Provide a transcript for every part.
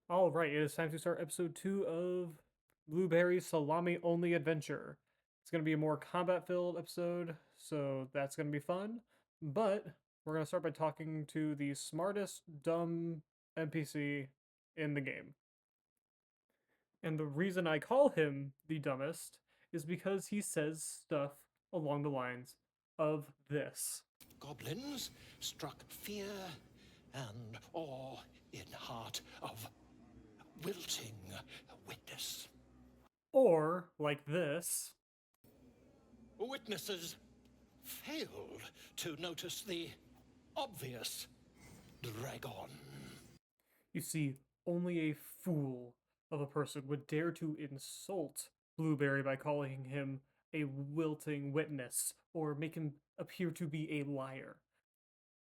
All right, it is time to start episode 2 of Blueberry's Salami-only adventure. It's going to be a more combat-filled episode, so that's going to be fun. But we're going to start by talking to the smartest dumb NPC in the game. And the reason I call him the dumbest is because he says stuff along the lines of this. Goblins struck fear and awe in heart of wilting witness. Or like this. Witnesses failed to notice the obvious dragon. You see, only a fool of a person would dare to insult Blueberry by calling him a wilting witness or make him appear to be a liar.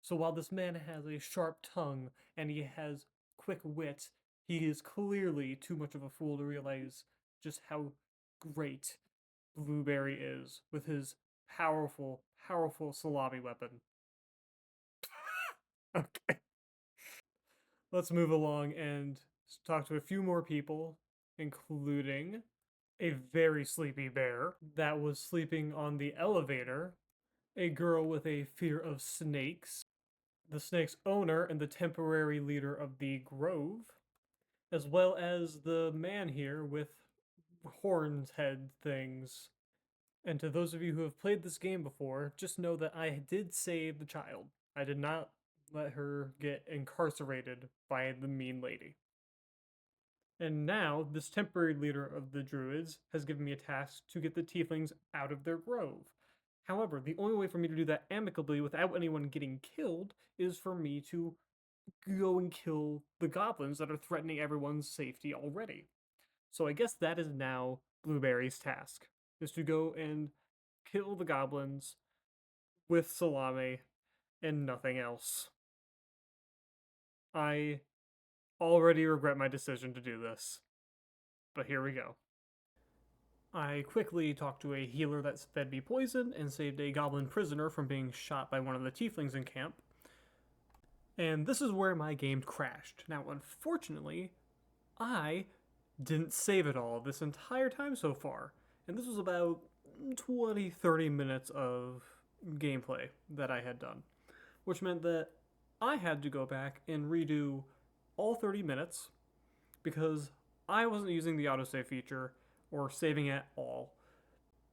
So while this man has a sharp tongue and he has quick wit, he is clearly too much of a fool to realize just how great Blueberry is with his powerful, powerful salami weapon. Okay. Let's move along and talk to a few more people, including a very sleepy bear that was sleeping on the elevator, a girl with a fear of snakes, the snake's owner and the temporary leader of the grove, as well as the man here with horns head things. And to those of you who have played this game before, just know that I did save the child. I did not let her get incarcerated by the mean lady. And now, this temporary leader of the druids has given me a task to get the tieflings out of their grove. However, the only way for me to do that amicably without anyone getting killed is for me to go and kill the goblins that are threatening everyone's safety already. So I guess that is now Blueberry's task, is to go and kill the goblins with salami and nothing else. I already regret my decision to do this, but here we go. I quickly talked to a healer that fed me poison and saved a goblin prisoner from being shot by one of the tieflings in camp. And this is where my game crashed. Now, unfortunately, I didn't save it all this entire time so far. And this was about 20-30 minutes of gameplay that I had done, which meant that I had to go back and redo all 30 minutes because I wasn't using the autosave feature or saving at all.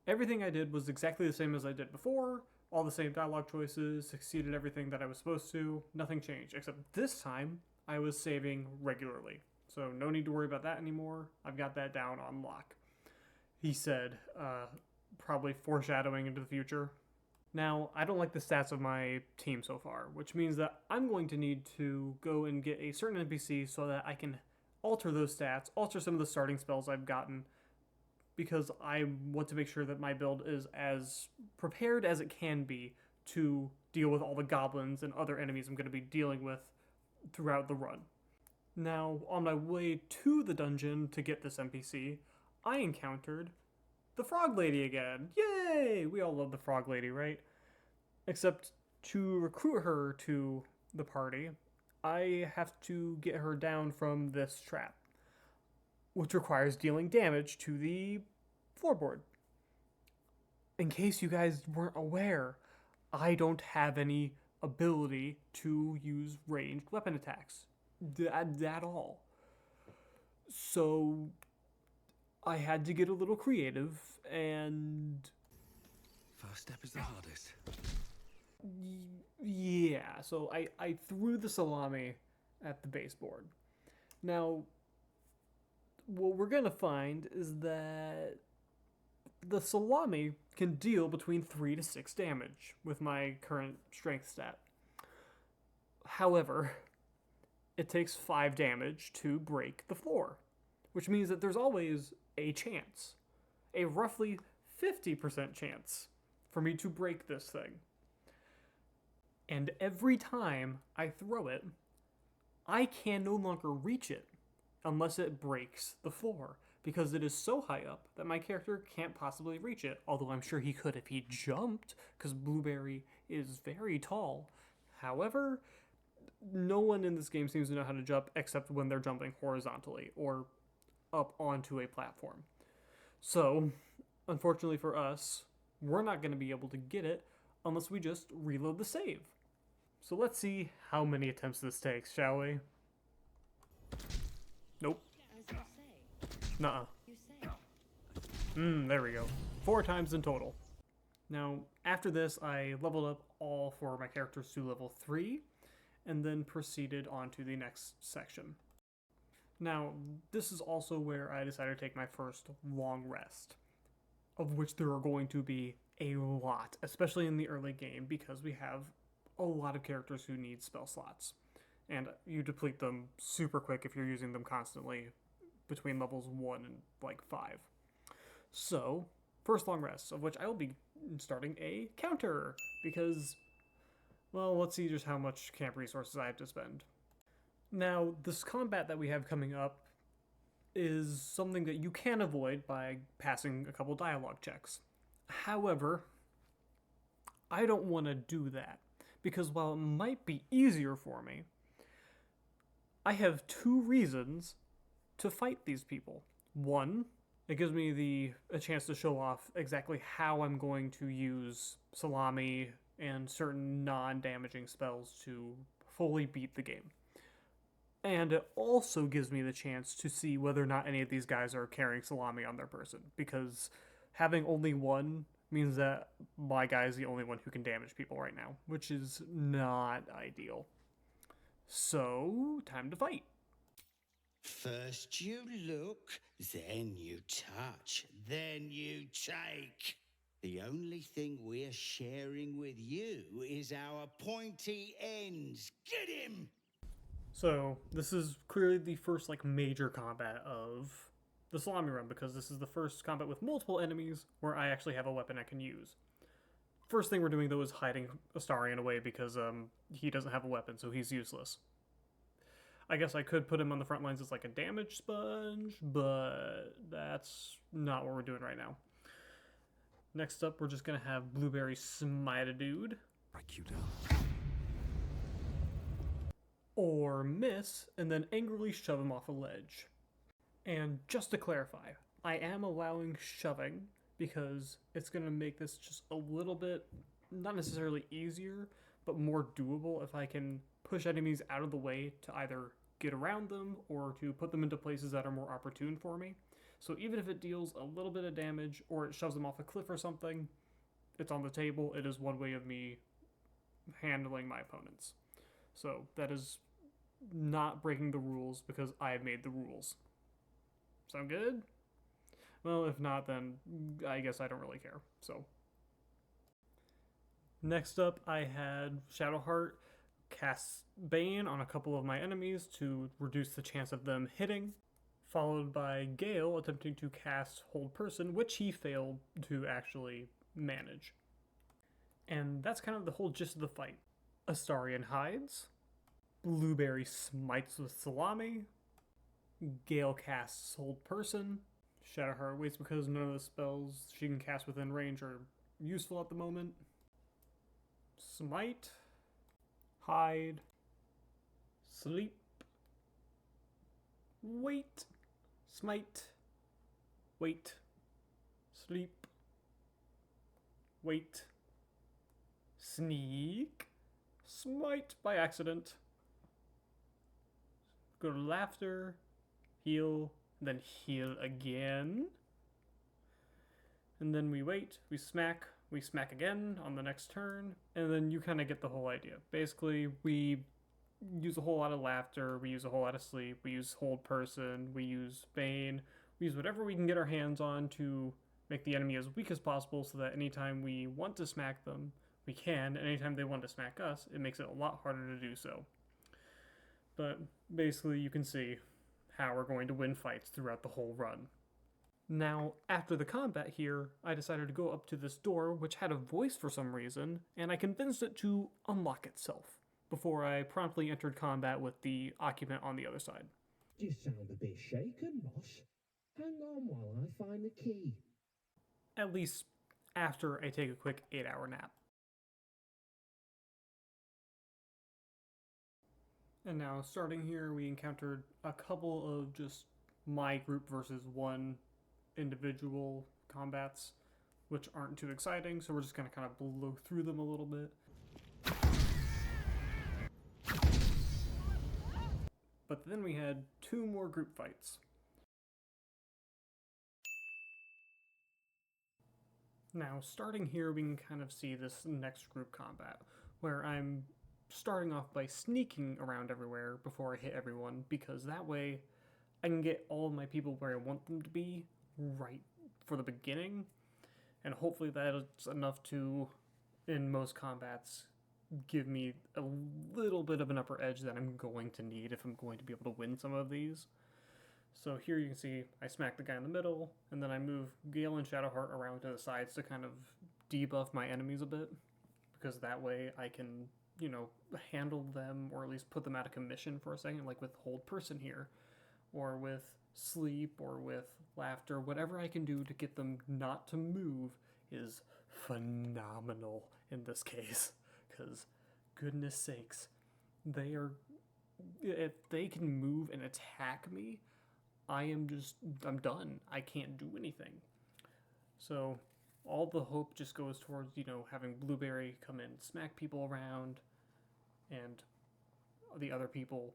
Everything I did was exactly the same as I did before, all the same dialogue choices, succeeded everything that I was supposed to, nothing changed, except this time I was saving regularly. So no need to worry about that anymore. I've got that down on lock. He said, probably foreshadowing into the future. Now, I don't like the stats of my team so far, which means that I'm going to need to go and get a certain NPC so that I can alter those stats, alter some of the starting spells I've gotten, because I want to make sure that my build is as prepared as it can be to deal with all the goblins and other enemies I'm going to be dealing with throughout the run. Now, on my way to the dungeon to get this NPC, I encountered the Frog Lady again. Yay! We all love the Frog Lady, right? Except to recruit her to the party, I have to get her down from this trap, which requires dealing damage to the floorboard. In case you guys weren't aware, I don't have any ability to use ranged weapon attacks at all. So I had to get a little creative and First step is the hardest. yeah, so I threw the salami at the baseboard. Now, what we're gonna find is that the salami can deal between 3 to 6 damage with my current strength stat. However, it takes 5 damage to break the floor, which means that there's always a chance, a roughly 50% chance for me to break this thing. And every time I throw it, I can no longer reach it unless it breaks the floor because it is so high up that my character can't possibly reach it, although I'm sure he could if he jumped because Blueberry is very tall. However, no one in this game seems to know how to jump except when they're jumping horizontally or up onto a platform. So, unfortunately for us, we're not going to be able to get it unless we just reload the save. So let's see how many attempts this takes, shall we? Nope. As you say. Nuh-uh. You say. There we go. 4 times in total. Now, after this, I leveled up all 4 of my characters to level 3, and then proceeded on to the next section. Now, this is also where I decided to take my first long rest, of which there are going to be a lot, especially in the early game, because we have a lot of characters who need spell slots. And you deplete them super quick if you're using them constantly between levels 1 and like 5. So, first long rest, of which I will be starting a counter, because, well, let's see just how much camp resources I have to spend. Now, this combat that we have coming up is something that you can avoid by passing a couple dialogue checks. However, I don't want to do that, because while it might be easier for me, I have 2 reasons to fight these people. One, it gives me a chance to show off exactly how I'm going to use Salami and certain non-damaging spells to fully beat the game. And it also gives me the chance to see whether or not any of these guys are carrying Salami on their person, because having only one means that my guy is the only one who can damage people right now, which is not ideal. So, time to fight. First you look, then you touch, then you take. The only thing we're sharing with you is our pointy ends. Get him! So, this is clearly the first major combat of the Salami run, because this is the first combat with multiple enemies where I actually have a weapon I can use. First thing we're doing though is hiding Astarion away, because he doesn't have a weapon, so he's useless. I guess I could put him on the front lines as like a damage sponge, but that's not what we're doing right now. Next up, we're just gonna have Blueberry smite a dude. Break you down. Or miss, and then angrily shove him off a ledge. And just to clarify, I am allowing shoving because it's gonna make this just a little bit, not necessarily easier, but more doable if I can push enemies out of the way to either get around them or to put them into places that are more opportune for me. So even if it deals a little bit of damage or it shoves them off a cliff or something, it's on the table. It is one way of me handling my opponents. So that is not breaking the rules because I have made the rules. Sound good? Well, if not, then I guess I don't really care. So next up, I had Shadowheart cast Bane on a couple of my enemies to reduce the chance of them hitting, followed by Gale attempting to cast Hold Person, which he failed to actually manage. And that's kind of the whole gist of the fight. Astarion hides, Blueberry smites with Salami, Gale casts Hold Person, Shadowheart waits because none of the spells she can cast within range are useful at the moment. Smite, hide, sleep, wait, smite, wait, sleep, wait, sneak, smite by accident, go to laughter, heal, then heal again. And then we wait, we smack again on the next turn, and then you kind of get the whole idea. Basically, we use a whole lot of laughter, we use a whole lot of sleep, we use Hold Person, we use Bane, we use whatever we can get our hands on to make the enemy as weak as possible so that anytime we want to smack them, we can, and anytime they want to smack us, it makes it a lot harder to do so. But basically, you can see how we're going to win fights throughout the whole run. Now, after the combat here, I decided to go up to this door, which had a voice for some reason, and I convinced it to unlock itself before I promptly entered combat with the occupant on the other side. You sound a bit shaken, boss. Hang on while I find the key. At least after I take a quick 8-hour nap. And now, starting here, we encountered a couple of just my group versus one individual combats, which aren't too exciting, so we're just going to kind of blow through them a little bit. But then we had two more group fights. Now, starting here, we can kind of see this next group combat, where I'm starting off by sneaking around everywhere before I hit everyone, because that way I can get all of my people where I want them to be right for the beginning, and hopefully that's enough to, in most combats, give me a little bit of an upper edge that I'm going to need if I'm going to be able to win some of these. So here you can see I smack the guy in the middle, and then I move Gale and Shadowheart around to the sides to kind of debuff my enemies a bit, because that way I can, handle them or at least put them out of commission for a second, like with Hold Person here, or with Sleep, or with Laughter. Whatever I can do to get them not to move is phenomenal in this case, because goodness sakes, if they can move and attack me, I'm done. I can't do anything. So all the hope just goes towards, having Blueberry come in, smack people around, and the other people,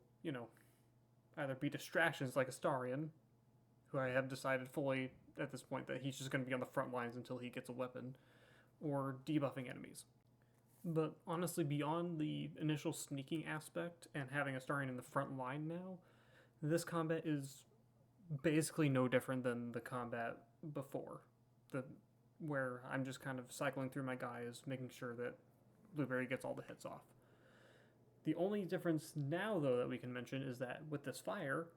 either be distractions like Astarion, who I have decided fully at this point that he's just going to be on the front lines until he gets a weapon, or debuffing enemies. But honestly, beyond the initial sneaking aspect and having Astarion in the front line now, this combat is basically no different than the combat before, where I'm just kind of cycling through my guys, making sure that Blueberry gets all the hits off. The only difference now, though, that we can mention is that with this fire,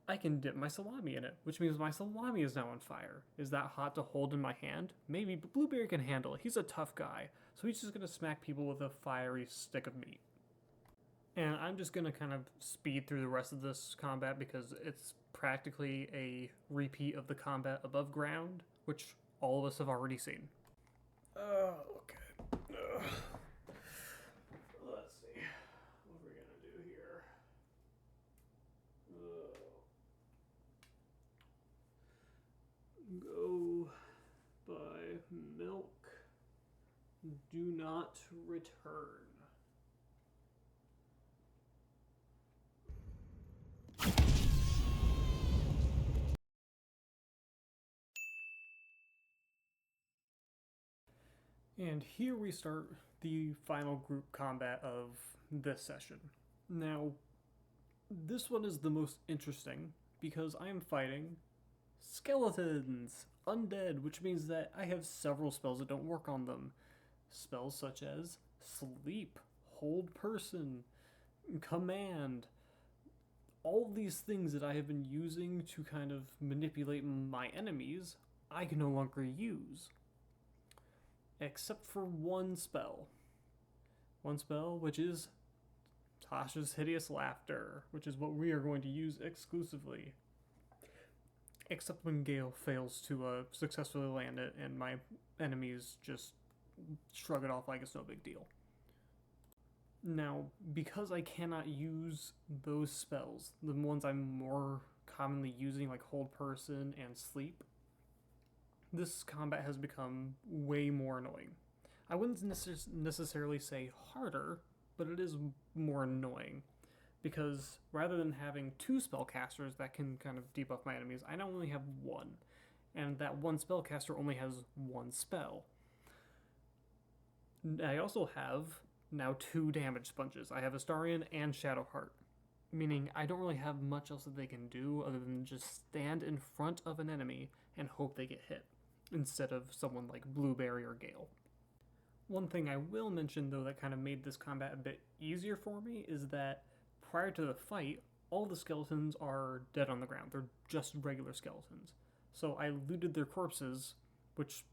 I can dip my salami in it, which means my salami is now on fire. Is that hot to hold in my hand? Maybe, but Blueberry can handle it. He's a tough guy, so he's just going to smack people with a fiery stick of meat. And I'm just going to kind of speed through the rest of this combat because it's practically a repeat of the combat above ground, which all of us have already seen. Okay. Let's see. What are we going to do here? Go by milk. Do not return. And here we start the final group combat of this session. Now, this one is the most interesting because I am fighting skeletons, undead, which means that I have several spells that don't work on them. Spells such as Sleep, Hold Person, Command. All these things that I have been using to kind of manipulate my enemies, I can no longer use. Except for one spell. One spell, which is Tasha's Hideous Laughter, which is what we are going to use exclusively. Except when Gale fails to successfully land it and my enemies just shrug it off like it's no big deal. Now, because I cannot use those spells, the ones I'm more commonly using, like Hold Person and Sleep, this combat has become way more annoying. I wouldn't necessarily say harder, but it is more annoying. Because rather than having two spellcasters that can kind of debuff my enemies, I now only have one. And that one spellcaster only has one spell. I also have now two damage sponges. I have Astarion and Shadowheart, meaning I don't really have much else that they can do other than just stand in front of an enemy and hope they get hit, instead of someone like Blueberry or Gale. One thing I will mention, though, that kind of made this combat a bit easier for me is that prior to the fight, all the skeletons are dead on the ground. They're just regular skeletons. So I looted their corpses, which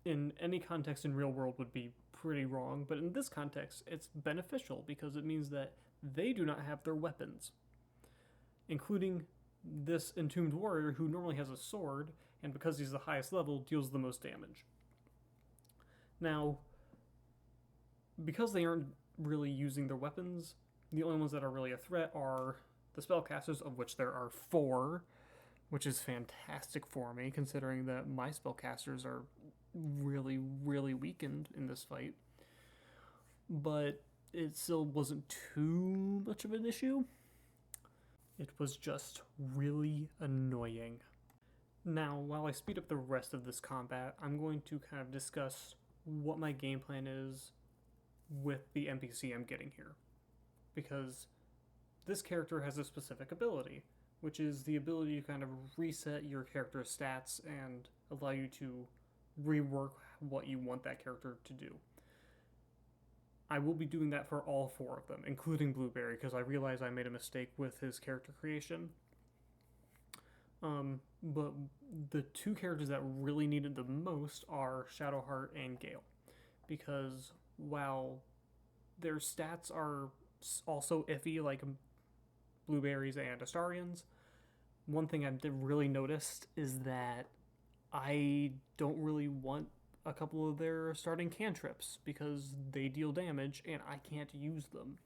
in any context in real world would be pretty wrong, but in this context, it's beneficial because it means that they do not have their weapons, including this Entombed Warrior who normally has a sword, and because he's the highest level, deals the most damage. Now, because they aren't really using their weapons, The only ones that are really a threat are the spellcasters, of which there are 4, which is fantastic for me, considering that my spellcasters are really, really weakened in this fight. But it still wasn't too much of an issue. It was just really annoying. Now, while I speed up the rest of this combat, I'm going to kind of discuss what my game plan is with the NPC I'm getting here. Because this character has a specific ability, which is the ability to kind of reset your character's stats and allow you to rework what you want that character to do. I will be doing that for all 4 of them, including Blueberry, because I realized I made a mistake with his character creation. But the 2 characters that really needed the most are Shadowheart and Gale, because while their stats are also iffy, like Blueberries and Astarians, one thing I've really noticed is that I don't really want a couple of their starting cantrips because they deal damage and I can't use them.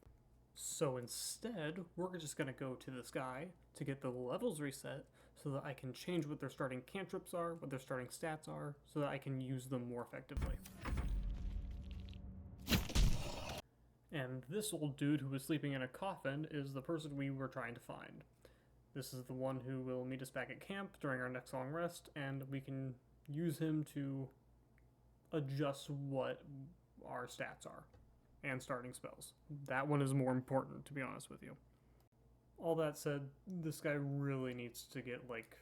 So instead, we're just going to go to this guy to get the levels reset so that I can change what their starting cantrips are, what their starting stats are, so that I can use them more effectively. And this old dude who was sleeping in a coffin is the person we were trying to find. This is the one who will meet us back at camp during our next long rest, and we can use him to adjust what our stats are and starting spells. That one is more important, to be honest with you. All that said, this guy really needs to get like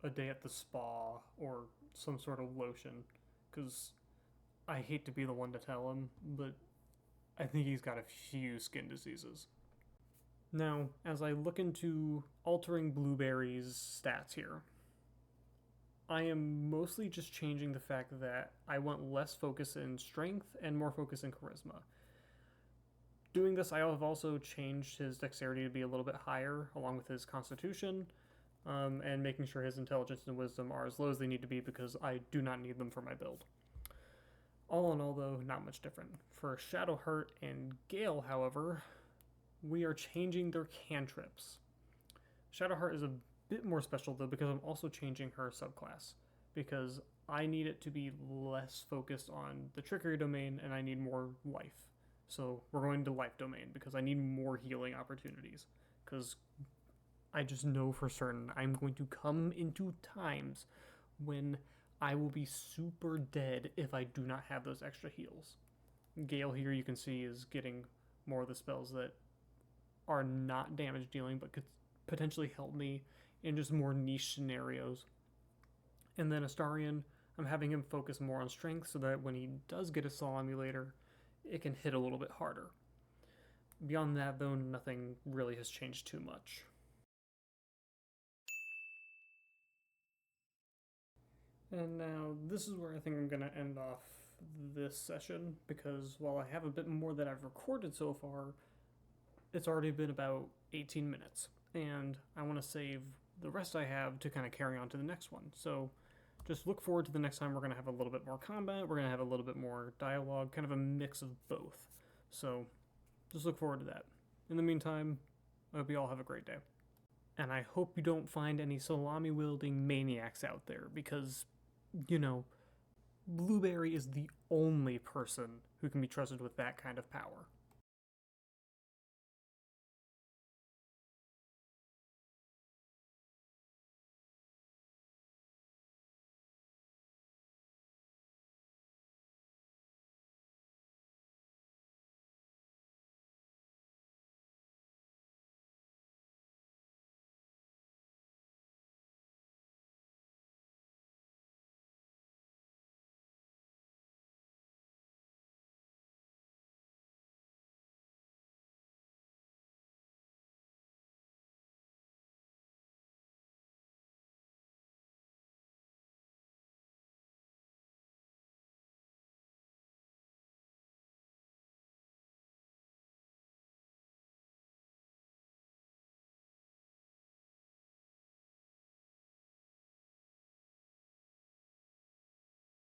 a day at the spa or some sort of lotion, because I hate to be the one to tell him, but I think he's got a few skin diseases. Now, as I look into altering Blueberry's stats here, I am mostly just changing the fact that I want less focus in strength and more focus in charisma. Doing this, I have also changed his dexterity to be a little bit higher, along with his constitution, and making sure his intelligence and wisdom are as low as they need to be because I do not need them for my build. All in all, though, not much different. For Shadowheart and Gale, however, we are changing their cantrips. Shadowheart is a bit more special, though, because I'm also changing her subclass, because I need it to be less focused on the trickery domain and I need more life. So we're going to life domain because I need more healing opportunities, because I just know for certain I'm going to come into times when I will be super dead if I do not have those extra heals. Gale here, you can see, is getting more of the spells that are not damage dealing but could potentially help me in just more niche scenarios. And then Astarian, I'm having him focus more on strength so that when he does get a Salami later, it can hit a little bit harder. Beyond that, though, nothing really has changed too much. And now, this is where I think I'm going to end off this session, because while I have a bit more that I've recorded so far, it's already been about 18 minutes, and I want to save the rest I have to kind of carry on to the next one. So just look forward to the next time. We're going to have a little bit more combat, we're going to have a little bit more dialogue, kind of a mix of both. So just look forward to that. In the meantime, I hope you all have a great day. And I hope you don't find any salami-wielding maniacs out there, because, you know, Blueberry is the only person who can be trusted with that kind of power.